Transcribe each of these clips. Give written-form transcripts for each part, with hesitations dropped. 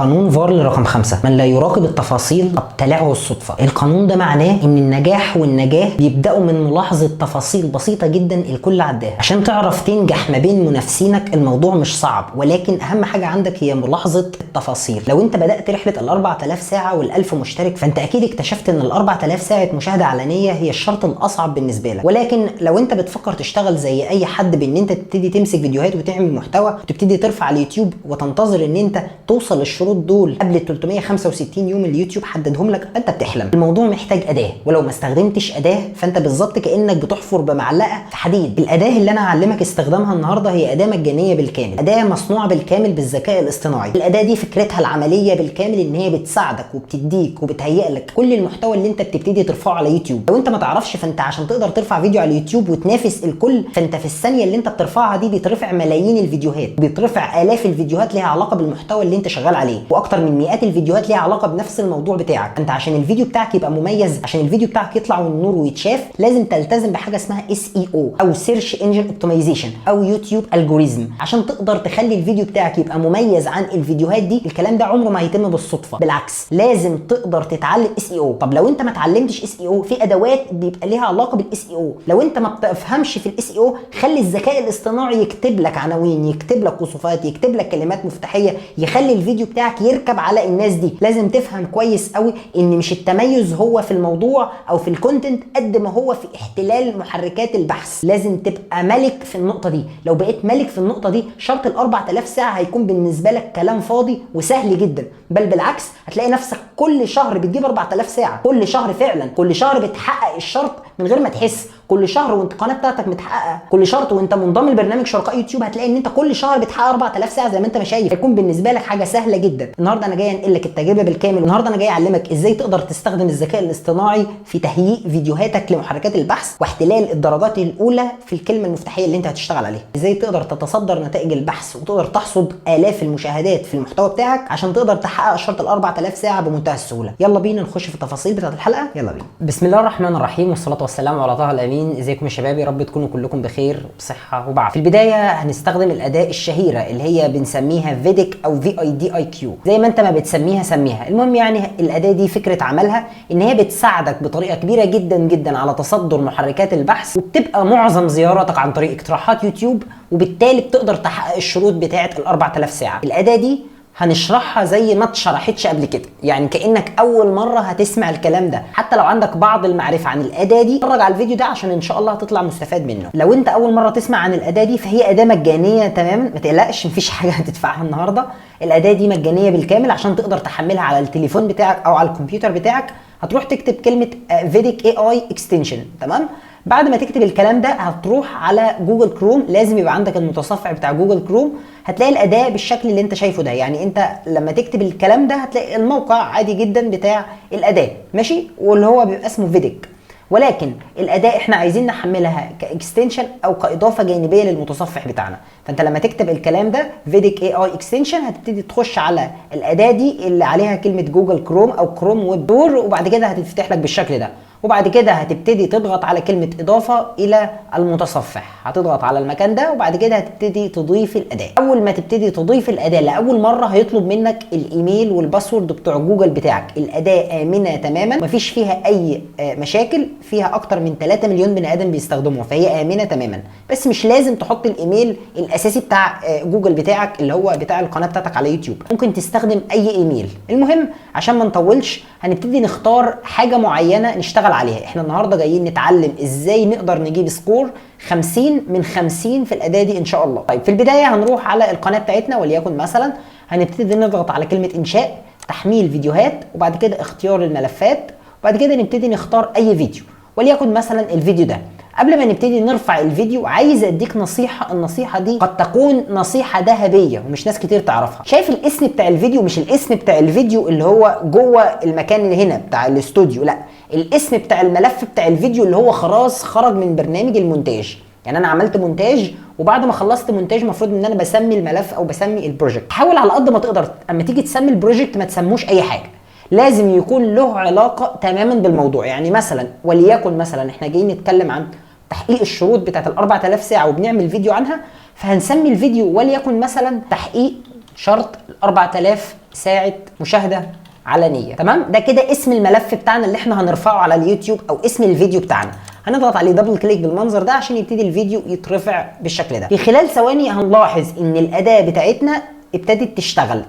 قانون فارل رقم 5: من لا يراقب التفاصيل تبتلعه الصدفة. القانون ده معناه ان النجاح والنجاة بيبدأوا من ملاحظة تفاصيل بسيطة جدا الكل عداها. عشان تعرف تنجح ما بين منافسينك الموضوع مش صعب، ولكن اهم حاجة عندك هي ملاحظة التفاصيل. لو انت بدأت رحلة ال 4000 ساعة وال1000 مشترك، فانت اكيد اكتشفت ان ال 4000 ساعة مشاهدة علنية هي الشرط الاصعب بالنسبة لك. ولكن لو انت بتفكر تشتغل زي اي حد بان انت تبتدي تمسك فيديوهات وتعمل محتوى وتبتدي ترفع على اليوتيوب وتنتظر ان انت توصل للشروط دول قبل 365 يوم اللي اليوتيوب حددهم لك، انت بتحلم. الموضوع محتاج اداه، ولو ما استخدمتش اداه فانت بالظبط كانك بتحفر بمعلقه في حديد. الاداه اللي انا هعلمك استخدامها النهارده هي اداه مجانيه بالكامل، اداه مصنوعه بالكامل بالذكاء الاصطناعي. الاداه دي فكرتها العمليه بالكامل ان هي بتساعدك وبتديك وبتهيئ لك كل المحتوى اللي انت بتبتدي ترفعه على يوتيوب. لو انت ما تعرفش، فانت عشان تقدر ترفع فيديو على اليوتيوب وتنافس الكل، فانت في الثانيه اللي انت بترفعها دي بيترفع ملايين الفيديوهات، بيترفع الاف الفيديوهات ليها علاقه بالمحتوى اللي انت شغال عليه، واكتر من مئات الفيديوهات ليها علاقه بنفس الموضوع بتاعك. انت عشان الفيديو بتاعك يبقى مميز، عشان الفيديو بتاعك يطلع والنور ويتشاف، لازم تلتزم بحاجه اسمها SEO او سيرش انجن اوبتمايزيشن او يوتيوب الجوريزم. عشان تقدر تخلي الفيديو بتاعك يبقى مميز عن الفيديوهات دي، الكلام ده عمره ما هيتم بالصدفه، بالعكس لازم تقدر تتعلم SEO. طب لو انت ما اتعلمتش SEO، في ادوات بيبقى ليها علاقه بالSEO. لو انت ما بتفهمش في الSEO، خلي الذكاء الاصطناعي يكتب لك عناوين، يكتب لك وصفات، يكتب لك كلمات مفتاحيه، يخلي الفيديو بتاعك يركب على الناس دي. لازم تفهم كويس قوي ان مش التميز هو في الموضوع او في الكونتنت قد ما هو في احتلال محركات البحث. لازم تبقى ملك في النقطه دي. لو بقيت ملك في النقطه دي، شرط ال 4000 ساعه هيكون بالنسبه لك كلام فاضي وسهل جدا، بل بالعكس هتلاقي نفسك كل شهر بتجيب 4000 ساعه، كل شهر فعلا، كل شهر بتحقق الشرط من غير ما تحس. كل شهر وانت القناه بتاعتك متحققه، كل شهر وانت منضم لبرنامج شركاء يوتيوب، هتلاقي ان انت كل شهر بتحقق 4000 ساعه زي ما انت ما شايف. هيكون بالنسبه لك حاجه سهله جدا. النهارده انا جاي انقل لك التجربه بالكامل، النهارده انا جاي اعلمك ازاي تقدر تستخدم الذكاء الاصطناعي في تهيئ فيديوهاتك لمحركات البحث واحتلال الدرجات الاولى في الكلمه المفتاحيه اللي انت هتشتغل عليها. ازاي تقدر تتصدر نتائج البحث وتقدر تحصد الاف المشاهدات في المحتوى بتاعك عشان تقدر تحقق شرط ال 4000 ساعه بمنتهى السهوله. يلا بينا نخش في التفاصيل بتاعت الحلقه، يلا بينا. بسم الله الرحمن الرحيم، والصلاه والسلام على طه الامين. ازيكم يا شباب؟ يا رب تكونوا كلكم بخير وبصحه وبعافيه. في البدايه هنستخدم الاداه الشهيره اللي هي بنسميها فيديك او VIDIQ، زي ما انت ما بتسميها سميها. المهم يعني الاداه دي فكره عملها ان هي بتساعدك بطريقه كبيره جدا جدا على تصدر محركات البحث، وبتبقى معظم زياراتك عن طريق اقتراحات يوتيوب، وبالتالي بتقدر تحقق الشروط بتاعه ال 4000 ساعه. الاداه دي هنشرحها زي ما اتشرحتش قبل كده، يعني كأنك أول مرة هتسمع الكلام ده. حتى لو عندك بعض المعرفة عن الأداة دي، اتفرج على الفيديو ده عشان إن شاء الله هتطلع مستفاد منه. لو أنت أول مرة تسمع عن الأداة دي، فهي أداة مجانية تماما، ما تقلقش مفيش حاجة هتدفعها النهاردة. الأداة دي مجانية بالكامل عشان تقدر تحملها على التليفون بتاعك أو على الكمبيوتر بتاعك. هتروح تكتب كلمة فيديك AI Extension، تمام؟ بعد ما تكتب الكلام ده هتروح على جوجل كروم، لازم يبقى عندك المتصفح بتاع جوجل كروم. هتلاقي الاداه بالشكل اللي انت شايفه ده، يعني انت لما تكتب الكلام ده هتلاقي الموقع عادي جدا بتاع الاداه ماشي، واللي هو بيبقى اسمه فيديك. ولكن الاداه احنا عايزين نحملها كاكستنشن او كاضافه جانبيه للمتصفح بتاعنا. فانت لما تكتب الكلام ده فيديك AI Extension، هتبتدي تخش على الاداه دي اللي عليها كلمه جوجل كروم او كروم ويب دور، وبعد كده هتفتح لك بالشكل ده. وبعد كده هتبتدي تضغط على كلمة إضافة إلى المتصفح، هتضغط على المكان ده، وبعد كده هتبتدي تضيف الأداة. أول ما تبتدي تضيف الأداة لأول مرة هيطلب منك الإيميل والباسورد بتوع جوجل بتاعك. الأداة آمنة تماما، مفيش فيها أي مشاكل، فيها أكتر من 3 مليون بني آدم بيستخدموها، فهي آمنة تماما. بس مش لازم تحط الإيميل الأساسي بتاع جوجل بتاعك اللي هو بتاع القناة بتاعتك على يوتيوب، ممكن تستخدم أي إيميل. المهم عشان ما نطولش، هنبتدي نختار حاجة معينة نشتغل عليها. احنا النهارده جايين نتعلم ازاي نقدر نجيب سكور 50 من 50 في الاداه دي ان شاء الله. طيب في البدايه هنروح على القناه بتاعتنا، وليكن مثلا هنبتدي نضغط على كلمه انشاء، تحميل فيديوهات، وبعد كده اختيار الملفات، وبعد كده نبتدي نختار اي فيديو، وليكن مثلا الفيديو ده. قبل ما نبتدي نرفع الفيديو عايز اديك نصيحه، النصيحه دي قد تكون نصيحه ذهبيه ومش ناس كتير تعرفها. شايف الاسم بتاع الفيديو؟ مش الاسم بتاع الفيديو اللي هو جوه المكان اللي هنا بتاع الاستوديو، لا، الاسم بتاع الملف بتاع الفيديو اللي هو خلاص خرج من برنامج المونتاج. يعني انا عملت مونتاج، وبعد ما خلصت مونتاج المفروض ان انا بسمي الملف او بسمي البروجكت. حاول على قد ما تقدر اما تيجي تسمي البروجكت ما تسموش اي حاجه، لازم يكون له علاقه تماما بالموضوع. يعني مثلا وليكن مثلا احنا جايين نتكلم عن تحقيق الشروط بتاعت ال 4000 ساعه وبنعمل فيديو عنها، فهنسمي الفيديو وليكن مثلا تحقيق شرط ال 4000 ساعة مشاهدة علنية. تمام؟ ده كده اسم الملف بتاعنا اللي احنا هنرفعه على اليوتيوب او اسم الفيديو بتاعنا. هنضغط عليه دبل كليك بالمنظر ده عشان يبتدي الفيديو يترفع بالشكل ده. في خلال ثواني هنلاحظ ان الأداة بتاعتنا ابتدت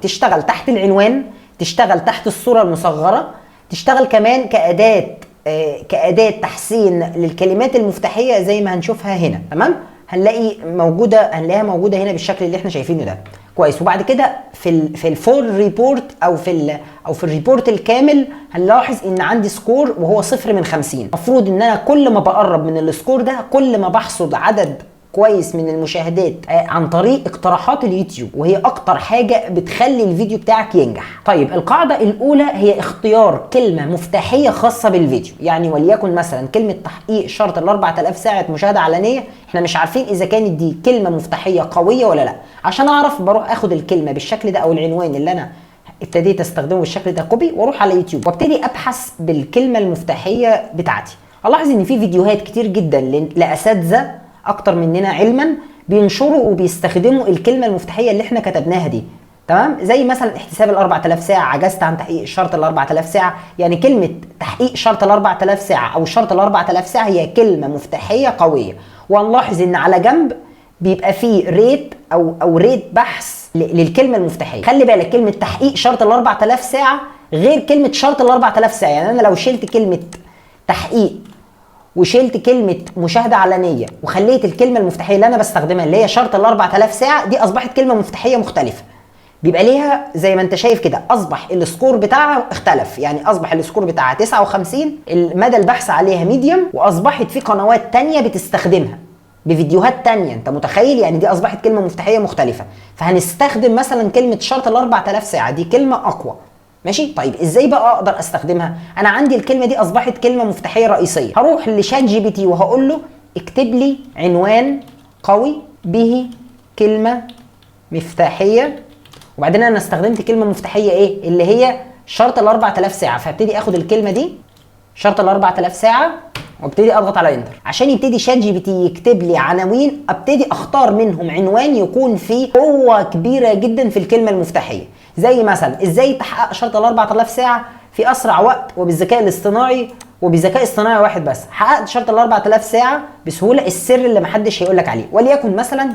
تشتغل تحت العنوان، تشتغل تحت الصورة المصغرة، تشتغل كمان كأداة تحسين للكلمات المفتاحية زي ما هنشوفها هنا. تمام؟ هنلاقيها موجودة هنا بالشكل اللي احنا شايفينه ده. كويس. وبعد كده في الفول ريبورت او في الريبورت الكامل هنلاحظ ان عندي سكور وهو 0 من 50. المفروض ان انا كل ما بقرب من السكور ده كل ما بحصد عدد كويس من المشاهدات عن طريق اقتراحات اليوتيوب، وهي اكتر حاجة بتخلي الفيديو بتاعك ينجح. طيب القاعدة الاولى هي اختيار كلمة مفتاحية خاصة بالفيديو. يعني وليكن مثلا كلمة تحقيق شرط ال 4000 ساعة مشاهدة علنية، احنا مش عارفين اذا كانت دي كلمة مفتاحية قوية ولا لا. عشان اعرف بروح اخد الكلمة بالشكل ده او العنوان اللي انا ابتديت استخدمه بالشكل ده كوبي، واروح على يوتيوب وابتدي ابحث بالكلمة المفتاحية بتاعتي. الاحظ ان في فيديوهات كتير جدا لاساتذة اكتر مننا علما بينشروا وبيستخدموا الكلمه المفتاحيه اللي احنا كتبناها دي. تمام؟ زي مثلا احتساب ال 4000 ساعه، عجزت عن تحقيق شرط ال 4000 ساعه. يعني كلمه تحقيق شرط ال 4000 ساعه او شرط ال 4000 ساعه هي كلمه مفتاحيه قويه. وهنلاحظ ان على جنب بيبقى فيه ريت او ريت بحث للكلمه المفتاحيه. خلي بالك كلمه تحقيق شرط ال 4000 ساعه غير كلمه شرط ال 4000 ساعه. يعني انا لو شلت كلمه تحقيق وشلت كلمة مشاهدة علنية وخليت الكلمة المفتاحية اللي أنا بستخدمها اللي هي شرط ال 4000 ساعة دي أصبحت كلمة مفتاحية مختلفة. بيبقى ليها زي ما أنت شايف كده أصبح السكور بتاعها اختلف. يعني أصبح السكور بتاعها 59، مدى البحث عليها ميديوم، وأصبحت في قنوات تانية بتستخدمها بفيديوهات تانية. أنت متخيل؟ يعني دي أصبحت كلمة مفتاحية مختلفة. فهنستخدم مثلا كلمة شرط ال 4000 ساعة، دي كلمة أقوى. ماشي؟ طيب ازاي بقى اقدر استخدمها؟ انا عندي الكلمه دي اصبحت كلمه مفتاحيه رئيسيه. هروح لشات جي بي تي وهقول له اكتب لي عنوان قوي به كلمه مفتاحيه، وبعدين انا استخدمت كلمه مفتاحيه ايه اللي هي شرط ال 4000 ساعه. فابتدي اخد الكلمه دي شرط ال 4000 ساعه وابتدي اضغط على انتر عشان يبتدي شات جي بي تي يكتب لي عناوين، ابتدي اختار منهم عنوان يكون فيه قوه كبيره جدا في الكلمه المفتاحيه. زي مثلا ازاي تحقق شرط ال 4000 ساعه في اسرع وقت وبالذكاء الاصطناعي وبذكاء اصطناعي واحد بس. حققت شرط ال 4000 ساعه بسهوله، السر اللي محدش هيقول لك عليه. وليكن مثلا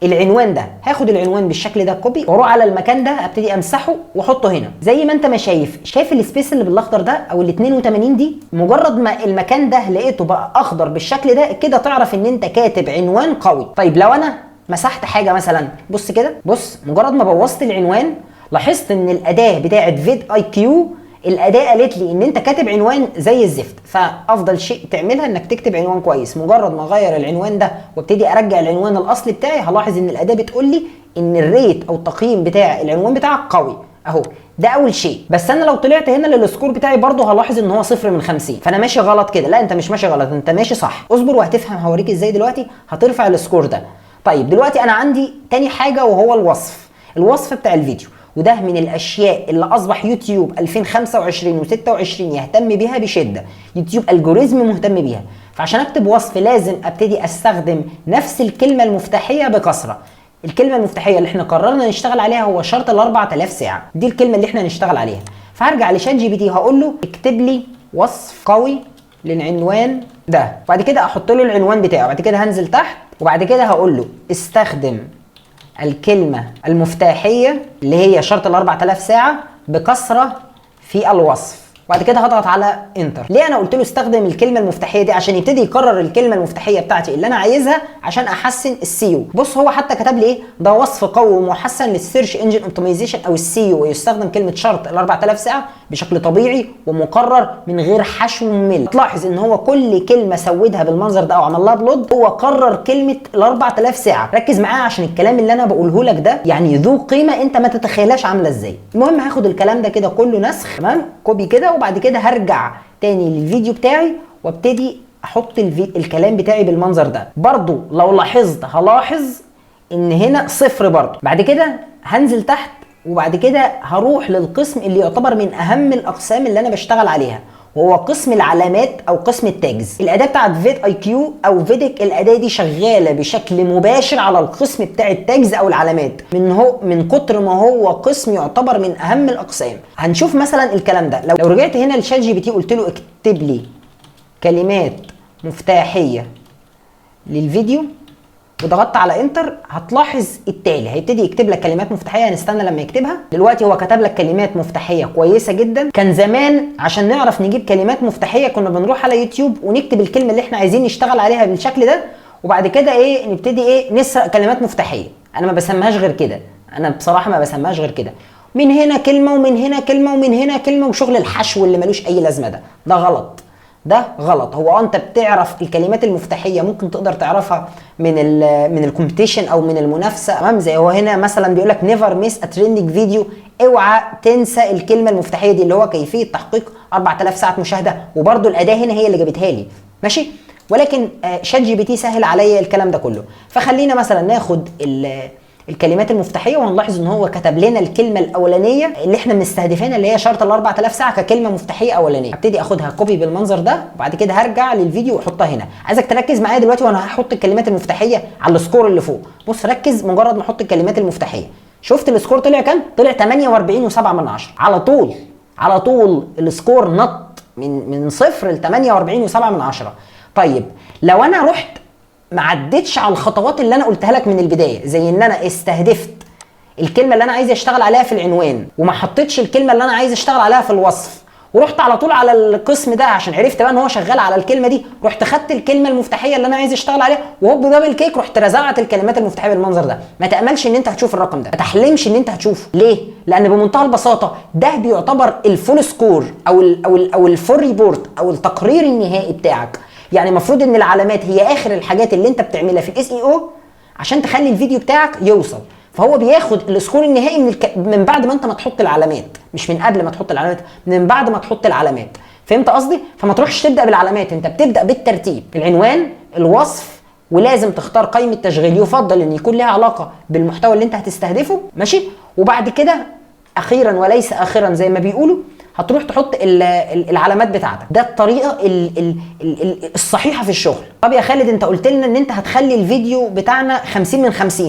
العنوان ده، هاخد العنوان بالشكل ده كوبي واروح على المكان ده ابتدي امسحه واحطه هنا زي ما انت ما شايف السبيس اللي بالاخضر ده او ال 82 دي. مجرد ما المكان ده لقيته بقى اخضر بالشكل ده كده تعرف ان انت كاتب عنوان قوي. طيب لو انا مسحت حاجه مثلا، بص كده، بص مجرد ما بوظت العنوان لاحظت ان الاداه بتاعه فيد اي كيو الاداه قالت لي ان انت كاتب عنوان زي الزفت. فافضل شيء تعملها انك تكتب عنوان كويس. مجرد ما اغير العنوان ده وابتدي ارجع العنوان الاصلي بتاعي هلاحظ ان الاداه بتقول لي ان الريت او التقييم بتاع العنوان بتاعك قوي اهو. ده اول شيء. بس انا لو طلعت هنا للسكور بتاعي برضه هلاحظ ان هو 0 من 50. فانا ماشي غلط كده. لا انت مش ماشي غلط، انت ماشي صح. اصبر وهتفهم، هوريك ازاي دلوقتي هترفع السكور ده. طيب دلوقتي انا عندي تاني حاجه وهو الوصف بتاع الفيديو. وده من الاشياء اللي اصبح يوتيوب 2025 و26 يهتم بيها بشده. يوتيوب الجوريزم مهتم بيها. فعشان اكتب وصف لازم ابتدي استخدم نفس الكلمه المفتاحيه بكثره. الكلمه المفتاحيه اللي احنا قررنا نشتغل عليها هو شرط ال 4000 ساعه، دي الكلمه اللي احنا نشتغل عليها. فهرجع لشات جي بي تي هقول له اكتب لي وصف قوي للعنوان ده، وبعد كده احط له العنوان بتاعه، وبعد كده هنزل تحت وبعد كده هقول له استخدم الكلمة المفتاحية اللي هي شرط ال 4000 ساعة بكثرة في الوصف، وبعد كده هضغط على انتر. ليه انا قلت له استخدم الكلمه المفتاحيه دي؟ عشان يبتدي يكرر الكلمه المفتاحيه بتاعتي اللي انا عايزها عشان احسن السيو. بص هو حتى كتب لي ايه؟ ده وصف قوي ومحسن للسيرش انجن اوبتمايزيشن او السيو، ويستخدم كلمه شرط ال 4000 ساعه بشكل طبيعي ومكرر من غير حشو ممل. تلاحظ ان هو كل كلمه سودها بالمنظر ده او عمل لها ابلود هو كرر كلمه ال 4000 ساعه. ركز معايا عشان الكلام اللي انا بقوله لك ده يعني ذو قيمه انت ما تتخيلهاش عامله ازاي. المهم هاخد الكلام ده كده كله نسخ، تمام، كوبي كده، وبعد كده هرجع تاني للفيديو بتاعي وابتدي احط الكلام بتاعي بالمنظر ده. برضو لو لاحظت هلاحظ ان هنا صفر برضو. بعد كده هنزل تحت وبعد كده هروح للقسم اللي يعتبر من اهم الاقسام اللي انا بشتغل عليها وهو قسم العلامات او قسم التاجز. الاداه بتاعت فيد اي كيو او فيديك، الاداه دي شغاله بشكل مباشر على القسم بتاع التاجز او العلامات، من كتر ما هو قسم يعتبر من اهم الاقسام. هنشوف مثلا الكلام ده. لو رجعت هنا لشات جي بي تي قلت له اكتب لي كلمات مفتاحيه للفيديو وضغطت على انتر، هتلاحظ التالي. هيبتدي يكتب لك كلمات مفتاحيه، هنستنى لما يكتبها. دلوقتي هو كتب لك كلمات مفتاحيه كويسه جدا. كان زمان عشان نعرف نجيب كلمات مفتاحيه كنا بنروح على يوتيوب ونكتب الكلمه اللي احنا عايزين نشتغل عليها بالشكل ده، وبعد كده نبتدي نسرق كلمات مفتاحيه. انا ما بسميهاش غير كده، انا بصراحه ما بسميهاش غير كده. من هنا كلمه ومن هنا كلمه ومن هنا كلمه، وشغل الحشو اللي ملوش اي لازمه ده غلط. ده غلط. هو انت بتعرف الكلمات المفتاحيه ممكن تقدر تعرفها من الكومبيتيشن او من المنافسه، تمام؟ زي هو هنا مثلا بيقول لك نيفر ميس ا تريندنج فيديو، اوعى تنسى الكلمه المفتاحيه دي اللي هو كيفيه تحقيق 4000 ساعه مشاهده. وبرده الاداه هنا هي اللي جابتها لي، ماشي؟ ولكن شات جي بي تي سهل عليا الكلام ده كله. فخلينا مثلا ناخد الكلمات المفتاحيه وهنلاحظ ان هو كتب لنا الكلمه الاولانيه اللي احنا مستهدفينها اللي هي شرط ال 4000 ساعه ككلمه مفتاحيه اولانيه. هبتدي اخدها كوبي بالمنظر ده، وبعد كده هرجع للفيديو واحطها هنا. عايزك تركز معايا دلوقتي وانا هحط الكلمات المفتاحيه على السكور اللي فوق. بص ركز، مجرد ما احط الكلمات المفتاحيه شفت السكور طلع كام؟ طلع 48.7 من 10 على طول السكور نط من 0 ل 48.7 من 10. طيب لو انا رحت ما عدتش على الخطوات اللي انا قلتها لك من البدايه، زي ان انا استهدفت الكلمه اللي انا عايز اشتغل عليها في العنوان وما حطيتش الكلمه اللي انا عايز اشتغل عليها في الوصف، ورحت على طول على القسم ده عشان عرفت بقى ان هو شغال على الكلمه دي، رحت خدت الكلمه المفتاحيه اللي انا عايز اشتغل عليها وهوب دبل كيك رحت رزعت الكلمات المفتاحيه بالمنظر ده، ما تاملش ان انت هتشوف الرقم ده، ما تحلمش ان انت هتشوفه. ليه؟ لان بمنتهى البساطه ده بيعتبر الفول سكور او الفول ريبورت او التقرير النهائي بتاعك. يعني المفروض ان العلامات هي اخر الحاجات اللي انت بتعملها في الاس اي او عشان تخلي الفيديو بتاعك يوصل. فهو بياخد السكور النهائي من بعد ما انت ما تحط العلامات، مش من قبل ما تحط العلامات، من بعد ما تحط العلامات. فهمت قصدي؟ فما تروحش تبدا بالعلامات، انت بتبدا بالترتيب: العنوان، الوصف، ولازم تختار قائمه تشغيل يفضل ان يكون لها علاقه بالمحتوى اللي انت هتستهدفه، ماشي؟ وبعد كده اخيرا وليس اخرا زي ما بيقولوا هتروح تحط العلامات بتاعتك. ده الطريقه الصحيحه في الشغل. طب يا خالد انت قلت لنا ان انت هتخلي الفيديو بتاعنا 50 من 50،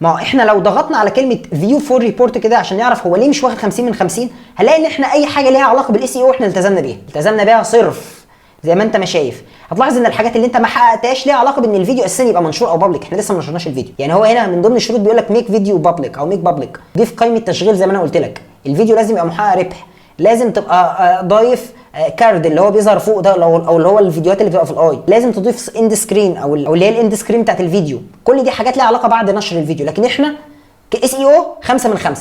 ما احنا لو ضغطنا على كلمه فيو فور ريبورت كده عشان نعرف هو ليه مش واخد 50 من 50، هنلاقي ان احنا اي حاجه ليها علاقه بالاس اي او احنا التزمنا بيها صرف زي ما انت ما شايف. هتلاحظ ان الحاجات اللي انت ما حققتهاش ليها علاقه بان الفيديو اساسا يبقى منشور او بابليك، احنا لسه ما نشرناش الفيديو. يعني هو هنا من ضمن الشروط بيقول لك ميك فيديو بابليك او ميك بابليك، ضيف قائمه تشغيل زي ما انا قلت لك. الفيديو لازم يبقى محقق ربح، لازم تبقى ضايف كارد اللي هو بيظهر فوق ده او اللي هو الفيديوهات اللي بتبقى في الاي، لازم تضيف اند سكرين او اللي هي الاند سكرين بتاعت الفيديو. كل دي حاجات ليها علاقه بعد نشر الفيديو، لكن احنا كاس اي او 5 من 5،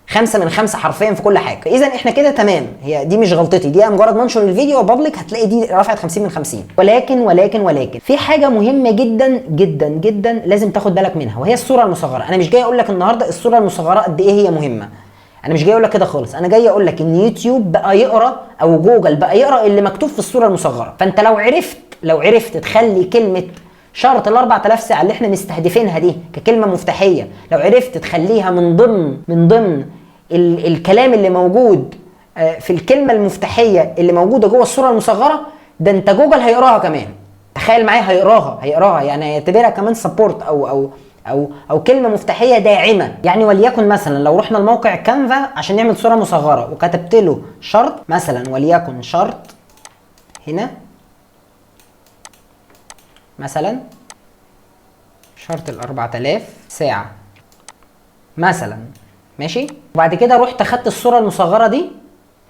5 من 5 حرفيا في كل حاجه. اذا احنا كده تمام، هي دي مش غلطتي، دي مجرد منشر الفيديو بابليك هتلاقي دي رفعت 50 من 50. ولكن في حاجه مهمه جدا جدا جدا لازم تاخد بالك منها، وهي الصوره المصغره. انا مش جاي اقول لك النهارده الصوره المصغره قد ايه هي مهمه، انا مش جاي اقول لك كده خالص. انا جاي اقول لك ان يوتيوب بقى يقرا او جوجل بقى يقرا اللي مكتوب في الصوره المصغره. فانت لو عرفت تخلي كلمه شرط ال 4000 ساعه اللي احنا مستهدفينها دي ككلمه مفتاحيه، لو عرفت تخليها من ضمن الكلام اللي موجود في الكلمه المفتاحيه اللي موجوده جوه الصوره المصغره، ده انت جوجل هيقراها كمان. تخيل معايا، هيقراها يعني هيعتبرها كمان سبورت او كلمه مفتاحيه داعمه. يعني وليكن مثلا لو رحنا لموقع كانفا عشان نعمل صوره مصغره وكتبت له شرط مثلا، وليكن شرط هنا مثلا شرط ال 4000 ساعه مثلا، ماشي؟ وبعد كده رحت اخدت الصوره المصغره دي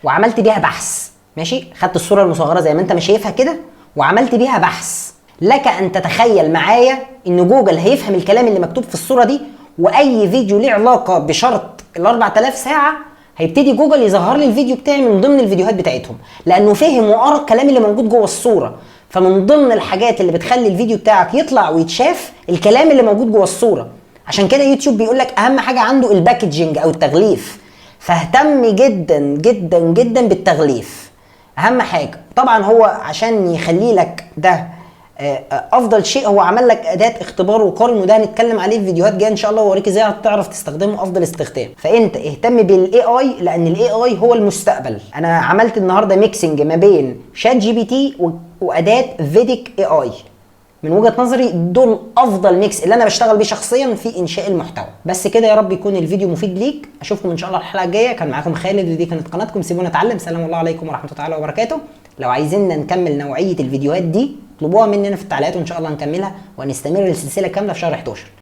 وعملت بيها بحث، ماشي؟ خدت الصوره المصغره زي ما انت ما شايفها كده وعملت بيها بحث. لك ان تتخيل معايا ان جوجل هيفهم الكلام اللي مكتوب في الصوره دي، واي فيديو ليه علاقه بشرط ال 4000 ساعه هيبتدي جوجل يظهر لي الفيديو بتاعي من ضمن الفيديوهات بتاعتهم، لانه فهم وقرا الكلام اللي موجود جوه الصوره. فمن ضمن الحاجات اللي بتخلي الفيديو بتاعك يطلع ويتشاف الكلام اللي موجود جوه الصوره. عشان كده يوتيوب بيقول لك اهم حاجه عنده الباكجينج او التغليف، فاهتم جدا جدا جدا بالتغليف، اهم حاجه. طبعا هو عشان يخلي لك ده افضل شيء هو عمل لك اداه اختبار وقارن، وده هنتكلم عليه في فيديوهات جايه ان شاء الله، واوريك ازاي هتعرف تستخدمه افضل استخدام. فانت اهتم بالاي اي، لان الاي اي هو المستقبل. انا عملت النهارده ميكسنج ما بين شات جي بي تي واداه فيديك اي اي. من وجهة نظري دول افضل ميكس اللي انا بشتغل بيه شخصيا في انشاء المحتوى. بس كده، يا رب يكون الفيديو مفيد ليك. اشوفكم ان شاء الله الحلقه الجايه. كان معاكم خالد، ودي كانت قناتكم سيبونا نتعلم. سلام الله عليكم ورحمه الله وبركاته. لو عايزيننا نكمل نوعيه الفيديوهات دي اطلبوها مننا في التعليقات، وان شاء الله نكملها ونستمر السلسله كامله في شهر 11.